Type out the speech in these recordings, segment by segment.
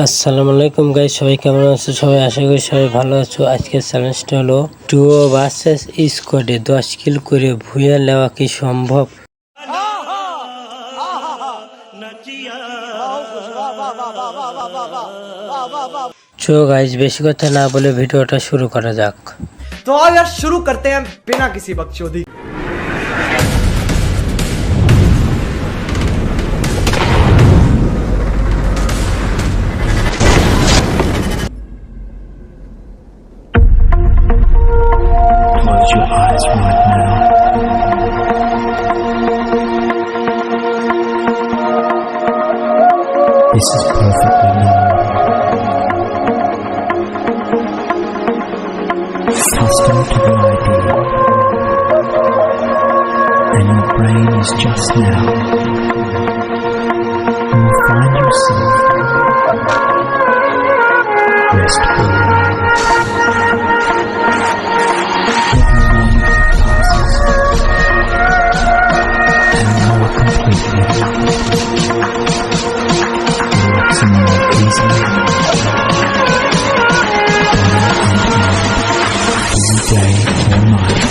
আসসালামু আলাইকুম গাইস, সবাই কেমন আছো? সবাই আশা করি সবাই ভালো আছো। আজকের চ্যালেঞ্জটা হলো ডুও ভার্সেস স্কোয়াডে 10 কিল করে ভুয়া নেওয়া কি সম্ভব? চো গাইস, বেশি কথা না বলে ভিডিওটা শুরু করা যাক। तो आओ यार शुरू करते हैं बिना किसी बकचोदी। Close your eyes right now. This is perfectly normal. Custom to the idea, and your brain is just now. You will find yourself restful. Every moment passes, and more completely. Relaxing more easily. Busy day or night.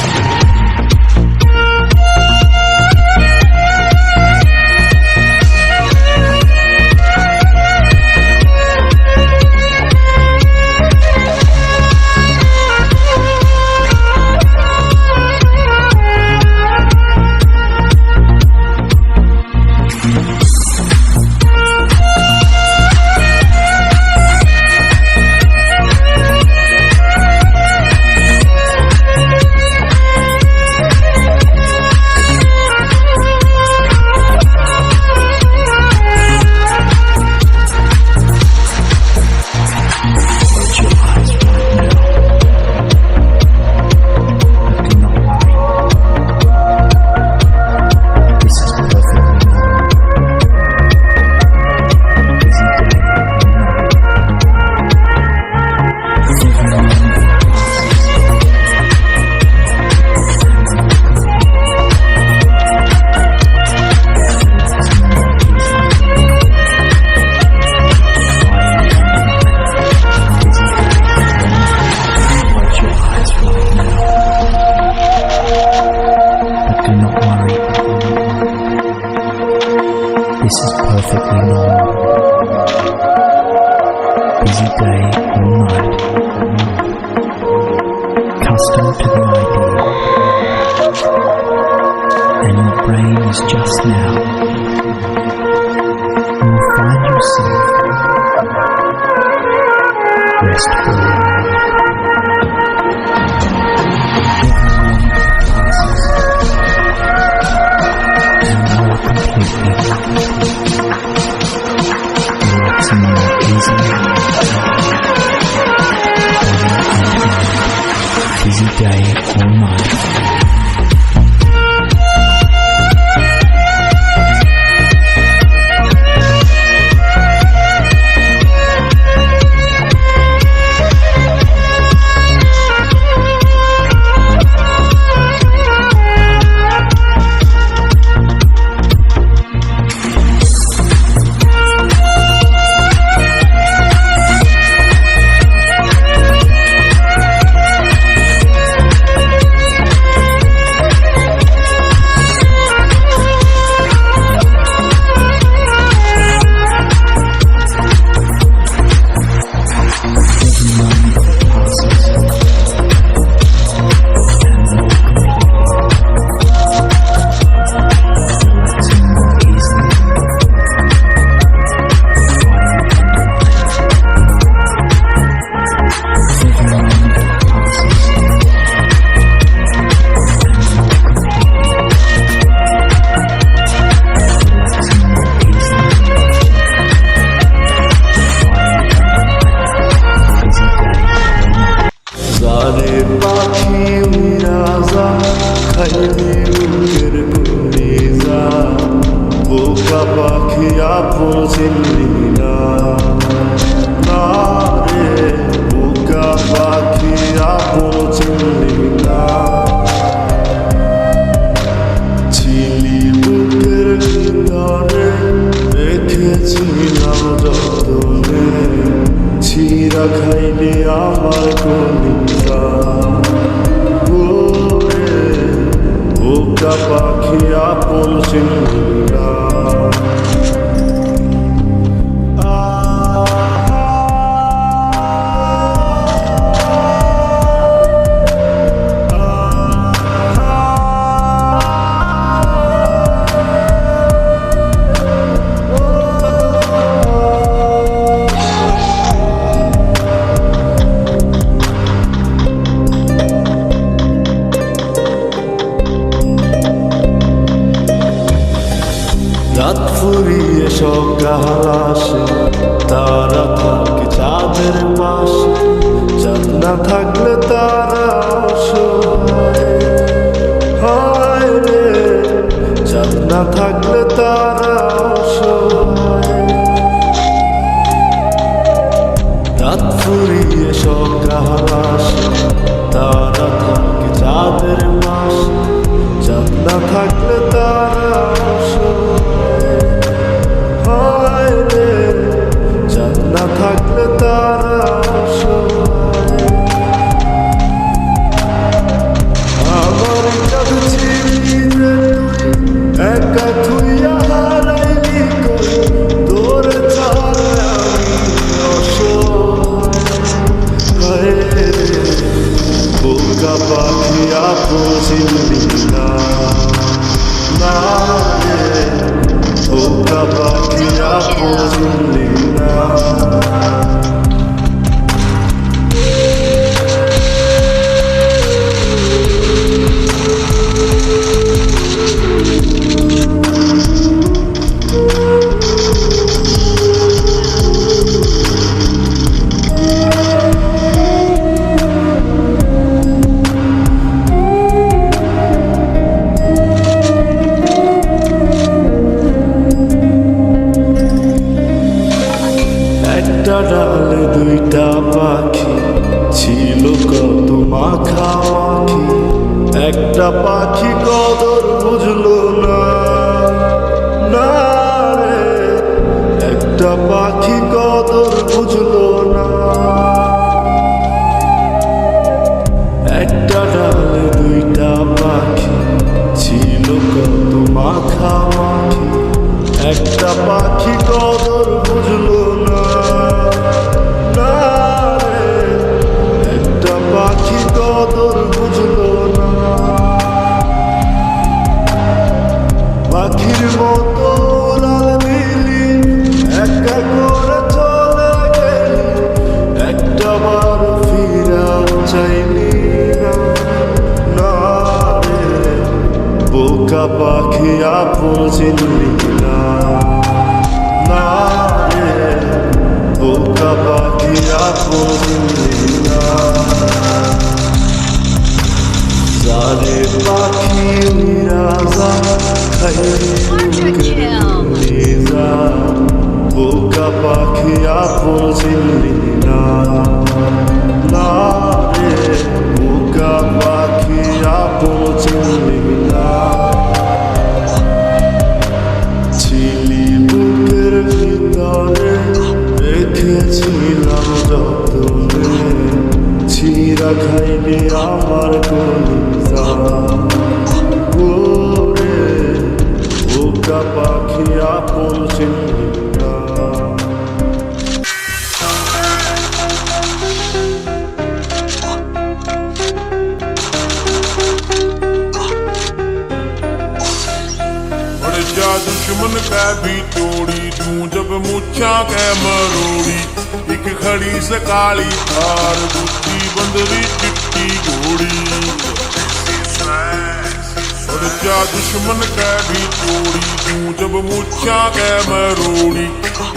Close your eyes right now. But do not worry. This is perfectly normal. Busy day or night. Every moment passes. Close your eyes right now. But do not worry. This is perfectly normal. Busy day or night. Custom to the idea. And your brain is just now. You will find yourself restful. Every moment passes, and more completely. Relaxing more easily. Body and mind. Busy day or night. চিরা খাইলে আমার কলিজা ওরে বোকা পাখি আপন সিংহরা রাত ফুরিয়ে সকাল আসে তারা থাকে চাঁদের পাশে চাঁদ না থাকলে তারা অসহায় হায় রে চাঁদ না থাকলে তারা অসহায় রাত ফুরিয়ে সকাল আসে তারা থাকে চাঁদের পাশে চাঁদ না থাকলে তারা না থাকলে তারা আমার কাছে চিনিয়ে তুই একা থুইয়া হারাইলি তোর ছাড়া আমি অসহায় বোকা পাখি আপন চিনলি না রে বোকা পাখি আপন চিনলি না একটা ডালে দুইটা পাখি ছিল কত মাখামাখি একটা পাখি কদর বুঝলো না রে একটা পাখি কদর বুঝলো না একটা ডালে দুইটা পাখি ছিল কত মাখামাখি একটা পাখি কদর বুঝলো না রে একটা পাখি কদর বুঝলো না পাখির মতো উড়াল দিলি একা করে চলে গেলি একটা বার ফিরা চাইলি না রে বোকা পাখি আপন চিনলি না রে বোকা পাখি আপন চিনলি না যারে পাখি রাজা খাইলি বোকা পাখি আপন চিনলি না রে বোকা পাখি আপন চিনলি না ছিলি বুকের ভিতরে রেখেছিলাম যতনে চিরা খাইলি আমার কলিজা ওরে বোকা পাখি আপন চিনলি না दुश्मन कै भी तोड़ी दूं जब मुच्छा कै मरोड़ी एक खड़ी सकाली थार दूसरी बंदरी चिट्टी घोड़ी और क्या दुश्मन कै भी तोड़ी दूं जब मुच्छा कै मरोड़ी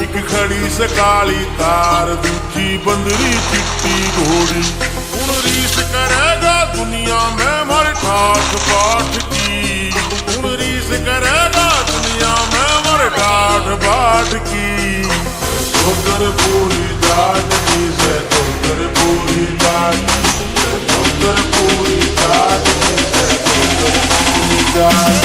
एक खड़ी सकाली तार दूसरी बंदरी चिट्टी घोड़ी हुण रीस करेगा दुनिया में मर ठाठ बाट की हुण रीस करेगा दुनिया में मर ठाठ बाट की ठोकर पूरी जाट की से ठोकर पूरी जाट ठोकर पूरी जाट की से ठोकर पूरी जाट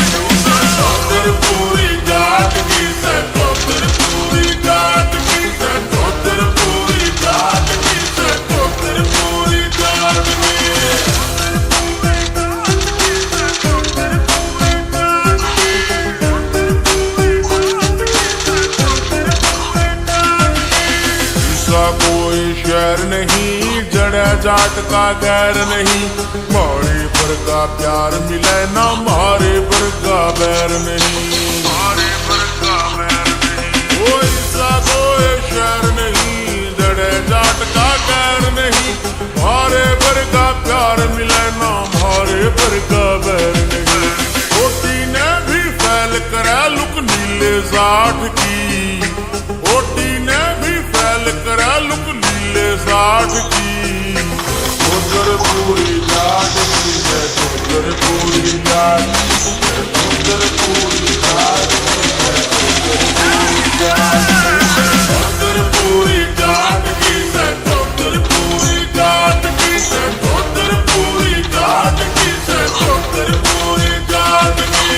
ठोकर पूरी जाट की से ठोकर पूरी जाट की से ठोकर पूरी जाट कोई शहर नहीं, जड़ा जाट का गैर नहीं। मारे पर का प्यार मिले ना, मारे पर का बैर नहीं, मारे पर का बैर नहीं। कोई सा कोई शहर नहीं, जड़े जाट का गैर नहीं। मारे पर का प्यार मिले ना, मारे पर का बैर नहीं। ओटी ने भी फैल करा लुक नीले साठ की, ओटी ने भी फैल करा लुक नीले साठ की। उधर पूरी जाट की है, उधर पूरी जाट, उधर पूरी जाट की है, उधर पूरी जाट की है, उधर पूरी जाट की है, उधर पूरी जाट की है, उधर पूरी जाट की।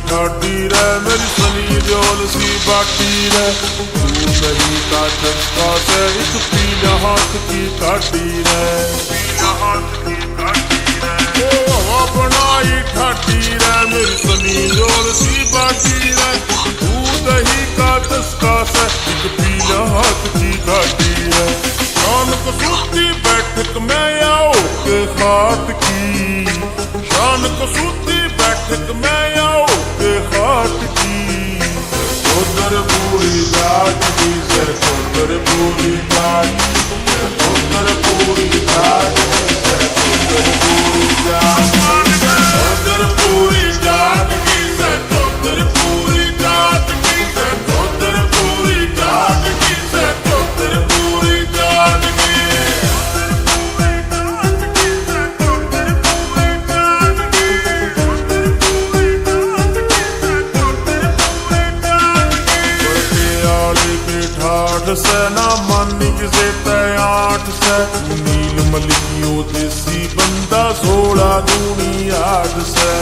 ठाडी रे मेरी सनी जोल सी बाटी रे, तू नहीं का चस्का से एक पीला हाथ की काटी रे, पीला हाथ की काटी रे। ओ हवा बनाई ठाडी रे मेरी सनी जोल सी बाटी रे, तू दही का चस्का से एक पीला हाथ की काटी रे। शान कसूती बैठक में आओ के खाट की, शान कसूती बैठक में आओ के खाट की। उधर पूरी जाट की से, उधर पूरी जाट, उधर पूरी जाट की से, उधर पूरी जाट, उधर पूरी जाट की से, उधर पूरी जाट की से, उधर पूरी जाट की से, उधर पूरी जाट की। ठाठ से ना मानी किसे तैयाठ से, नील मलिकियों देसी बंदा 16 दूनी 8 से,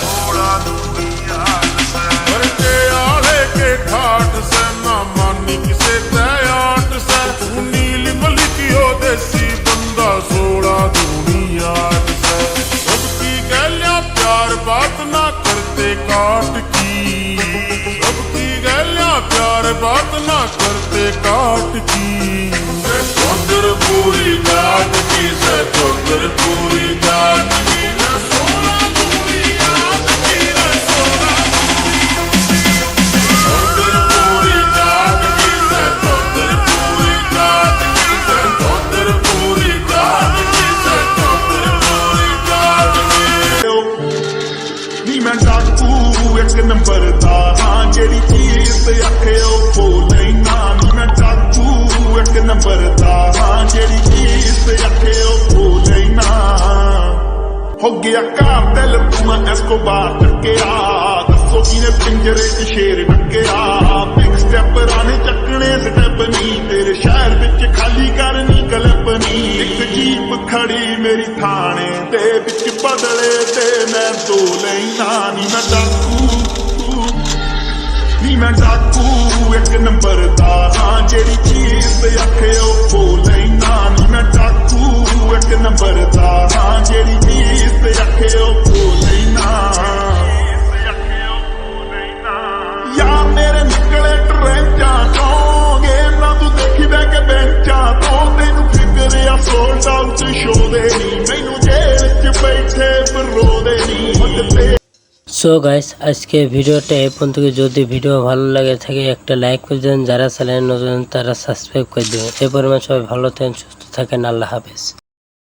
16 दूनी 8 से। करके आले के ठाठ से ना मानी किसे तैयाठ से, नील मलिकियों देसी बंदा 16 दूनी 8 से। सबकी गलियां प्यार बात ना करते काट की, सबकी गलियां प्यार बात ना करते काट की। उधर पूरी जाट की से, उधर पूरी जाट की, 16 दूनी 8 की, 16 उधर पूरी जाट की से, उधर पूरी जाट की से, उधर पूरी जाट की से, उधर पूरी जाट की। नी मैं डाकू एक नंबर दा, हाँ जेड़ी चीज ते आखे ओ खोल लेना। नी मैं डाकू एक नंबर दा, हाँ जेड़ी चीज ते आखे ओ खोल लेना। हो गया कार दिल तुम एस्कोबार टक्केया, दसो किने पिंजरे च शेर टक्केया। बिग स्टेप राने चकने स्टेप नी, तेरे शहर विच खाली करनी कल्पनी। एक जीप खड़ी मेरी थाने ते विच बदले ते मैं दो लेना। नी मैं डाकू, नी मैं डाकू एक नंबर दा, हाँ जेड़ी चीज ते आखे ओ खोल लेना। नी मैं डाकू एक नंबर दा, हाँ जेड़ी चीज ते आखे ओ खोल लेना। यार मेरे निकले ट्रेंचा चों, गेम ना तू देखी बह के बेंचा तो, तेनू फिक्र आ सोल्ड आउट शो दे नी, मैनू जेल च बैठे बरो दे नी। সো গাইস আজকে ভিডিওটা এই পর্যন্ত। যদি ভিডিও ভালো লাগে থাকে একটা লাইক করে দেন, যারা চ্যানেলে নতুন তারা সাবস্ক্রাইব করে দেবেন। এই পরিমাণ সবাই ভালো থাকেন, সুস্থ থাকেন, আল্লাহ হাফেজ।